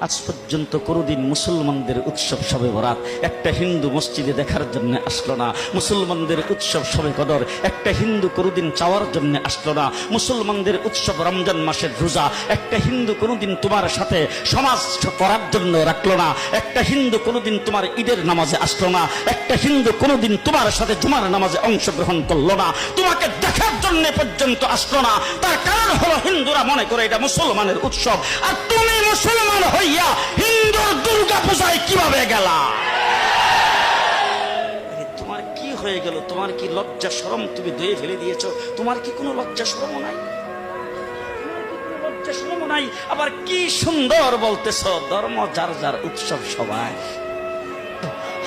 আজ পর্যন্ত কোনোদিন মুসলমানদের উৎসব শবে বরাত একটা হিন্দু মসজিদে দেখার জন্য আসলো না। মুসলমানদের উৎসব শবে কদর একটা হিন্দু কোনোদিন চাওয়ার জন্য আসলো না। মুসলমানদের উৎসব রমজান মাসের রোজা একটা হিন্দু কোনোদিন তোমার সাথে সমাজ করার জন্য রাখলো না। একটা হিন্দু কোনোদিন তোমার ঈদের নামাজে আসলো না। একটা হিন্দু কোনোদিন তোমার সাথে জুমার নামাজে অংশগ্রহণ করলো না। তোমাকে দেখার জন্য পর্যন্ত আসলো না। তার কারণ হলো হিন্দুরা মনে করে এটা মুসলমানের উৎসব, আর তুমি মুসলমান হইয়া হিন্দুর দুর্গা পূজায় কিভাবে গেলা? তোমার কি হয়ে গেল? তোমার কি লজ্জা শরম তুমি ধুয়ে ফেলে দিয়েছো? তোমার কি কোনো লজ্জা শরম নাই? লজ্জা শরম নাই? আবার কি সুন্দর বলতেছ, ধর্ম যার যার উৎসব সবাই।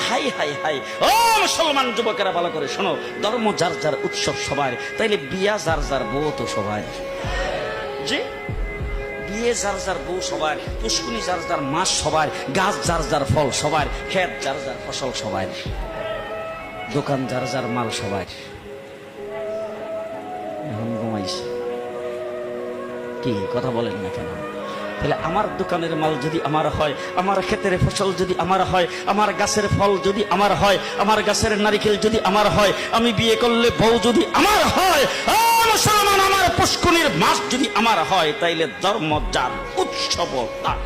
হাই হাই হাই, ও মুসলমান যুবকেরা ভালো করে শোনো, ধর্ম যার যার উৎসব সবাই, তাইলে বিয়া যার যার বউ তো সবাই। জি, বিয়ে যার যার বউ সবার, পুষ্কুনি যার যার মাস সবার, গাছ যার যার ফল সবার, ক্ষেত যার যার ফসল সবার, দোকান যার যার মাল সবার। এখন ঘুমাইছে কি কথা বলেন না কেন? তাহলে আমার দোকানের মাল যদি আমার হয়, আমার ক্ষেতের ফসল যদি আমার হয়, আমার গাছের ফল যদি আমার হয়, আমার গাছের নারিকেল যদি আমার হয়, আমি বিয়ে করলে বউ যদি আমার হয়, মুসলমান আমার পুষ্কুনির মাস যদি আমার হয়, তাইলে ধর্ম যার উৎসব তার।